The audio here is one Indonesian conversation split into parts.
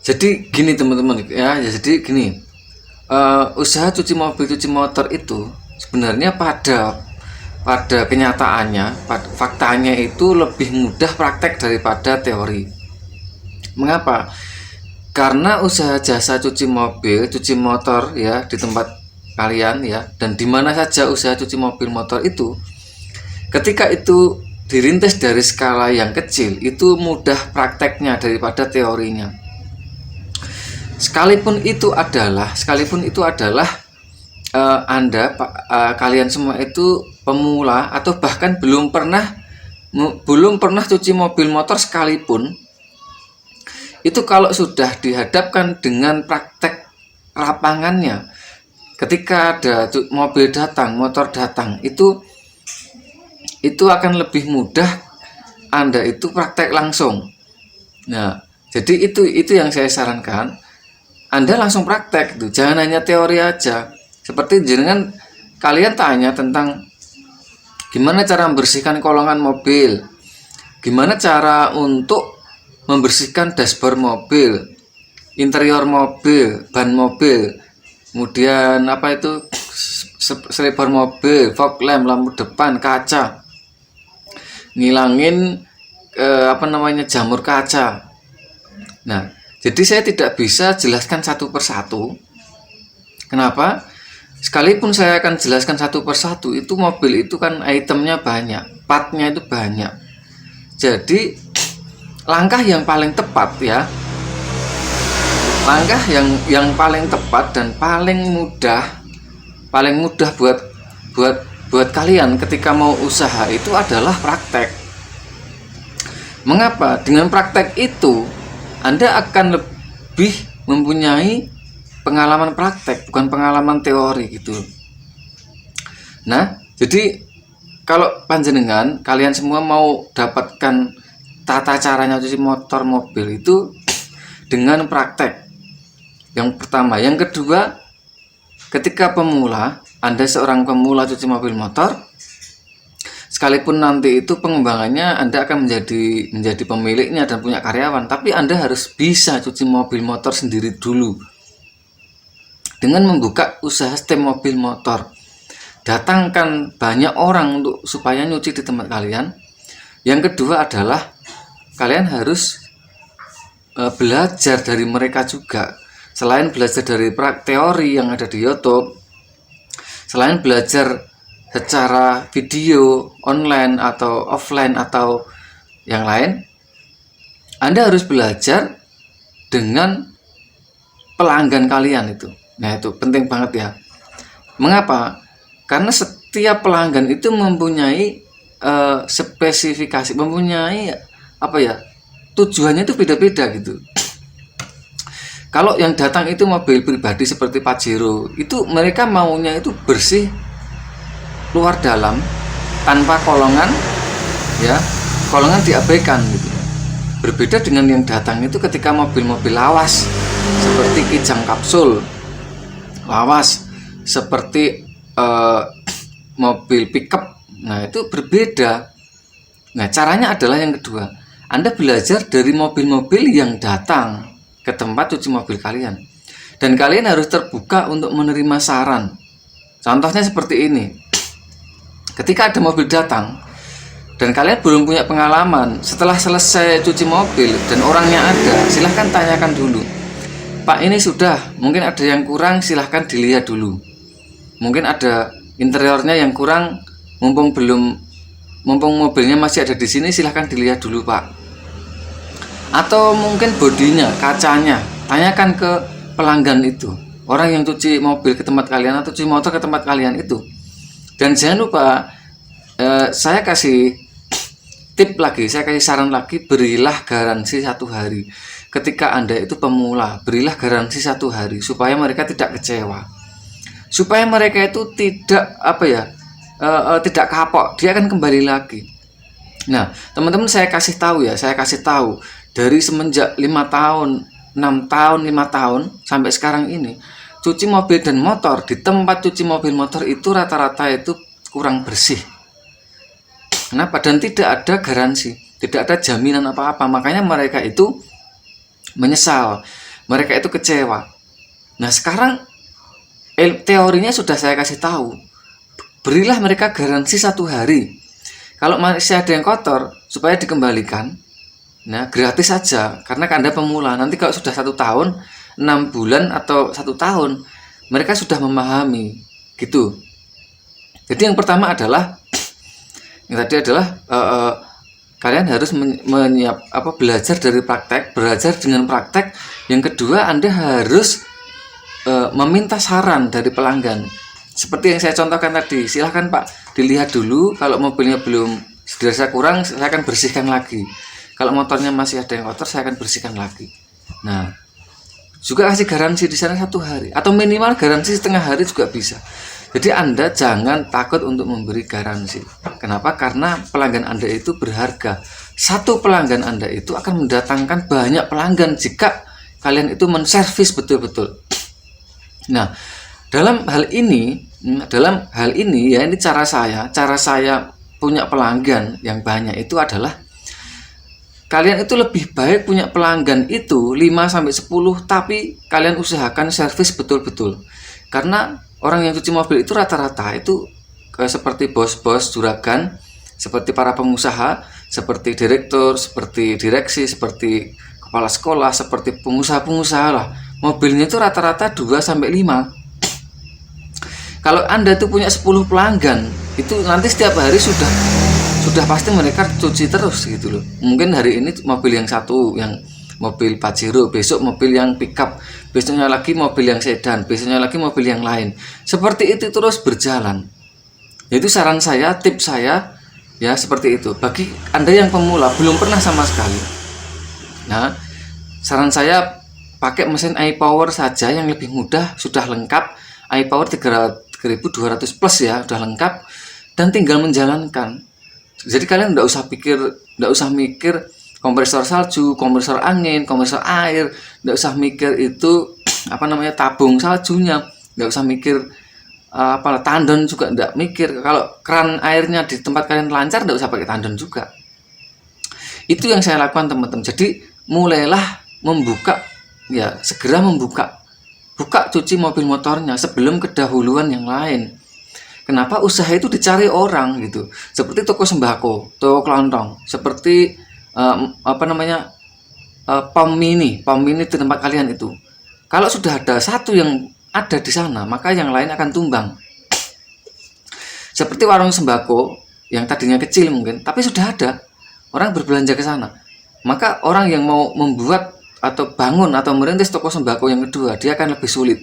Jadi gini teman-teman ya, jadi gini, usaha cuci mobil cuci motor itu sebenarnya pada kenyataannya, faktanya itu lebih mudah praktek daripada teori. Mengapa? Karena usaha jasa cuci mobil cuci motor ya di tempat kalian ya, dan di mana saja usaha cuci mobil motor itu, ketika itu dirintis dari skala yang kecil, itu mudah prakteknya daripada teorinya. Sekalipun itu adalah kalian semua itu pemula atau bahkan belum pernah cuci mobil motor sekalipun, itu kalau sudah dihadapkan dengan praktek lapangannya, ketika ada mobil datang, motor datang, itu akan lebih mudah Anda itu praktek langsung. Nah, jadi itu yang saya sarankan, Anda langsung praktek itu, jangan hanya teori aja. Seperti jangan kalian tanya tentang gimana cara membersihkan kolongan mobil, gimana cara untuk membersihkan dashboard mobil, interior mobil, ban mobil, kemudian apa itu, selebar mobil, fog lamp, lampu depan, kaca, ngilangin jamur kaca. Nah, jadi saya tidak bisa jelaskan satu persatu. Kenapa? Sekalipun saya akan jelaskan satu persatu, itu mobil itu kan itemnya banyak, partnya itu banyak. Jadi langkah yang paling tepat ya, langkah yang paling tepat dan paling mudah buat kalian ketika mau usaha itu adalah praktek. Mengapa? Dengan praktek itu Anda akan lebih mempunyai pengalaman praktek, bukan pengalaman teori gitu. Nah, jadi kalau panjenengan kalian semua mau dapatkan tata caranya cuci motor mobil itu dengan praktek. Yang pertama, yang kedua, ketika pemula, Anda seorang pemula cuci mobil motor, sekalipun nanti itu pengembangannya Anda akan menjadi pemiliknya dan punya karyawan, tapi Anda harus bisa cuci mobil motor sendiri dulu dengan membuka usaha setem mobil motor. Datangkan banyak orang supaya nyuci di tempat kalian. Yang kedua adalah kalian harus belajar dari mereka juga. Selain belajar dari teori yang ada di YouTube, selain belajar secara video online atau offline atau yang lain, Anda harus belajar dengan pelanggan kalian itu. Nah, itu penting banget ya. Mengapa? Karena setiap pelanggan itu mempunyai spesifikasi, mempunyai tujuannya itu beda-beda gitu. Kalau yang datang itu mobil pribadi seperti Pajero, itu mereka maunya itu bersih luar dalam tanpa kolongan ya, kolongan diabaikan gitu. Berbeda dengan yang datang itu ketika mobil-mobil lawas seperti Kijang Kapsul, lawas seperti mobil pickup. Nah, itu berbeda. Nah, caranya adalah yang kedua, Anda belajar dari mobil-mobil yang datang ke tempat cuci mobil kalian, dan kalian harus terbuka untuk menerima saran. Contohnya seperti ini, ketika ada mobil datang dan kalian belum punya pengalaman, setelah selesai cuci mobil dan orangnya ada, silahkan tanyakan dulu, Pak, ini sudah, mungkin ada yang kurang, silahkan dilihat dulu. Mungkin ada interiornya yang kurang, mumpung mobilnya masih ada di sini, silahkan dilihat dulu, Pak. Atau mungkin bodinya, kacanya, tanyakan ke pelanggan itu, orang yang cuci mobil ke tempat kalian atau cuci motor ke tempat kalian itu. Dan jangan lupa, saya kasih tip lagi, saya kasih saran lagi, berilah garansi 1 hari. Ketika Anda itu pemula, berilah garansi 1 hari supaya mereka tidak kecewa, supaya mereka itu tidak tidak kapok, dia akan kembali lagi. Nah, teman-teman, saya kasih tahu dari semenjak 5 tahun, 6 tahun, 5 tahun sampai sekarang ini, cuci mobil dan motor di tempat cuci mobil motor itu rata-rata itu kurang bersih. Kenapa? Dan tidak ada garansi, tidak ada jaminan apa-apa. Makanya mereka itu menyesal. mereka itu kecewa. Nah sekarang teorinya sudah saya kasih tahu, berilah mereka garansi 1 hari. Kalau masih ada yang kotor supaya dikembalikan, nah gratis saja, karena Anda pemula. Nanti kalau sudah 1 tahun, 6 bulan atau 1 tahun, mereka sudah memahami gitu. Jadi yang pertama adalah kalian harus belajar dari praktek, belajar dengan praktek. Yang kedua, Anda harus meminta saran dari pelanggan. Seperti yang saya contohkan tadi, silahkan Pak dilihat dulu, kalau mobilnya belum dirasa kurang, saya akan bersihkan lagi. Kalau motornya masih ada yang kotor, saya akan bersihkan lagi. Nah, juga kasih garansi di sana 1 hari, atau minimal garansi setengah hari juga bisa. Jadi Anda jangan takut untuk memberi garansi. Kenapa? Karena pelanggan Anda itu berharga. 1 pelanggan Anda itu akan mendatangkan banyak pelanggan jika kalian itu menservis betul-betul. Nah, dalam hal ini ya, ini cara saya punya pelanggan yang banyak itu adalah, kalian itu lebih baik punya pelanggan itu 5-10, tapi kalian usahakan servis betul-betul. Karena orang yang cuci mobil itu rata-rata itu seperti bos-bos juragan, seperti para pengusaha, seperti direktur, seperti direksi, seperti kepala sekolah, seperti pengusaha-pengusaha lah. Mobilnya itu rata-rata 2-5. Kalau Anda tuh punya 10 pelanggan, itu nanti setiap hari sudah pasti mereka cuci terus gitu loh. Mungkin hari ini mobil yang satu, yang mobil Pajero, besok mobil yang pickup, besoknya lagi mobil yang sedan, besoknya lagi mobil yang lain. Seperti itu terus berjalan. Itu saran saya, tips saya ya, seperti itu. Bagi Anda yang pemula belum pernah sama sekali, nah saran saya pakai mesin iPower saja yang lebih mudah, sudah lengkap. iPower 3200 plus ya, udah lengkap, dan tinggal menjalankan. Jadi kalian nggak usah mikir kompresor salju, kompresor angin, kompresor air, nggak usah mikir itu tabung saljunya, nggak usah mikir tandon juga nggak mikir. Kalau keran airnya di tempat kalian lancar, nggak usah pakai tandon juga. Itu yang saya lakukan teman-teman. Jadi mulailah segera buka cuci mobil motornya sebelum kedahuluan yang lain. Kenapa? Usaha itu dicari orang gitu. Seperti toko sembako, toko kelontong, seperti pom mini di tempat kalian itu. Kalau sudah ada satu yang ada di sana, maka yang lain akan tumbang. Seperti warung sembako yang tadinya kecil mungkin, tapi sudah ada orang berbelanja ke sana. Maka orang yang mau membuat atau bangun atau merintis toko sembako yang kedua, dia akan lebih sulit.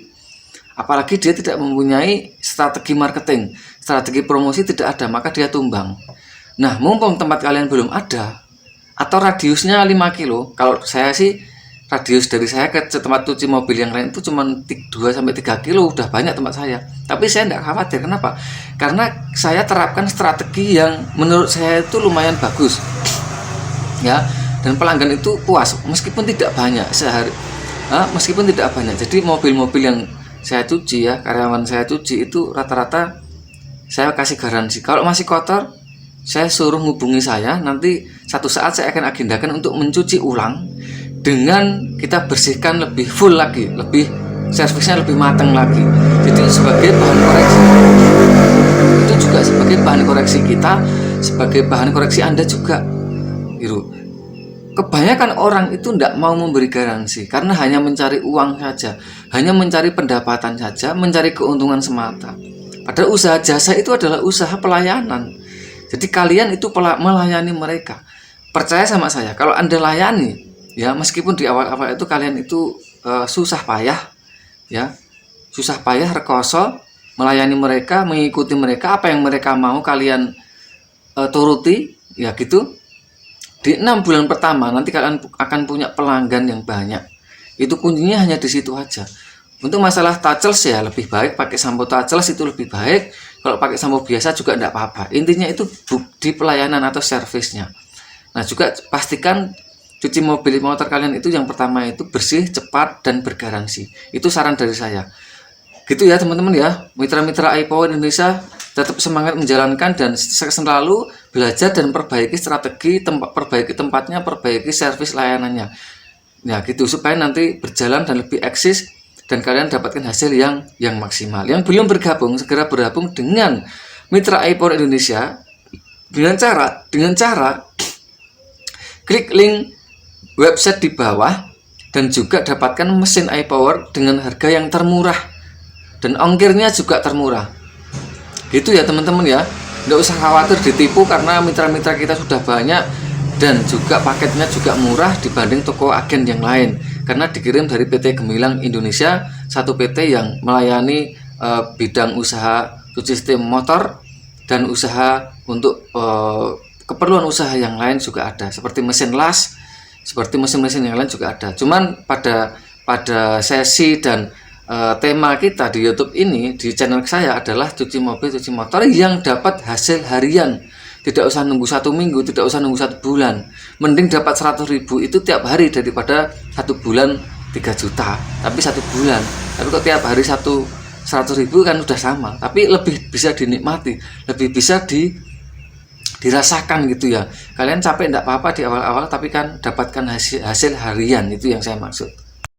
Apalagi dia tidak mempunyai strategi marketing, strategi promosi tidak ada, maka dia tumbang. Nah, mumpung tempat kalian belum ada, atau radiusnya 5 kilo, kalau saya sih radius dari saya ke tempat cuci mobil yang lain itu cuma 2-3 kilo, udah banyak tempat saya. Tapi saya tidak khawatir. Kenapa? Karena saya terapkan strategi yang menurut saya itu lumayan bagus ya, dan pelanggan itu puas meskipun tidak banyak sehari, jadi mobil-mobil yang saya cuci ya, karyawan saya cuci itu rata-rata saya kasih garansi. Kalau masih kotor, saya suruh hubungi saya, nanti satu saat saya akan agendakan untuk mencuci ulang dengan kita bersihkan lebih full lagi, lebih servisnya lebih matang lagi. Jadi sebagai bahan koreksi, itu juga sebagai bahan koreksi kita, sebagai bahan koreksi Anda juga gitu. Kebanyakan orang itu tidak mau memberi garansi karena hanya mencari uang saja, hanya mencari pendapatan saja, mencari keuntungan semata. Padahal usaha jasa itu adalah usaha pelayanan. Jadi kalian itu melayani mereka. Percaya sama saya, kalau Anda layani ya, meskipun di awal-awal itu kalian itu susah payah ya, rekoso melayani mereka, mengikuti mereka, apa yang mereka mau kalian turuti ya gitu. Di 6 bulan pertama nanti kalian akan punya pelanggan yang banyak. Itu kuncinya hanya di situ aja. Untuk masalah touchless ya, lebih baik pakai sampo touchless, itu lebih baik. Kalau pakai sampo biasa juga tidak apa-apa. Intinya itu di pelayanan atau servisnya. Nah juga pastikan cuci mobil motor kalian itu yang pertama itu bersih, cepat, dan bergaransi. Itu saran dari saya. Gitu ya teman-teman ya, mitra-mitra iPower Indonesia, tetap semangat menjalankan dan selalu belajar dan perbaiki strategi, perbaiki tempatnya, perbaiki servis layanannya. Ya gitu, supaya nanti berjalan dan lebih eksis dan kalian dapatkan hasil yang maksimal. Yang belum bergabung segera bergabung dengan Mitra iPower Indonesia dengan cara klik link website di bawah dan juga dapatkan mesin iPower dengan harga yang termurah dan ongkirnya juga termurah. Gitu ya teman-teman ya. Nggak usah khawatir ditipu karena mitra-mitra kita sudah banyak dan juga paketnya juga murah dibanding toko agen yang lain karena dikirim dari PT Gemilang Indonesia, satu PT yang melayani bidang usaha cuci steam motor dan usaha untuk keperluan usaha yang lain juga ada, seperti mesin las, seperti mesin-mesin yang lain juga ada. Cuman pada sesi dan tema kita di YouTube ini, di channel saya adalah cuci mobil, cuci motor yang dapat hasil harian. Tidak usah nunggu 1 minggu, tidak usah nunggu 1 bulan. Mending dapat 100.000 itu tiap hari daripada 1 bulan 3 juta, tapi 1 bulan. Tapi kok tiap hari 100.000 kan udah sama, tapi lebih bisa dinikmati, lebih bisa dirasakan gitu ya. Kalian capek enggak apa-apa di awal-awal, tapi kan dapatkan hasil harian, itu yang saya maksud.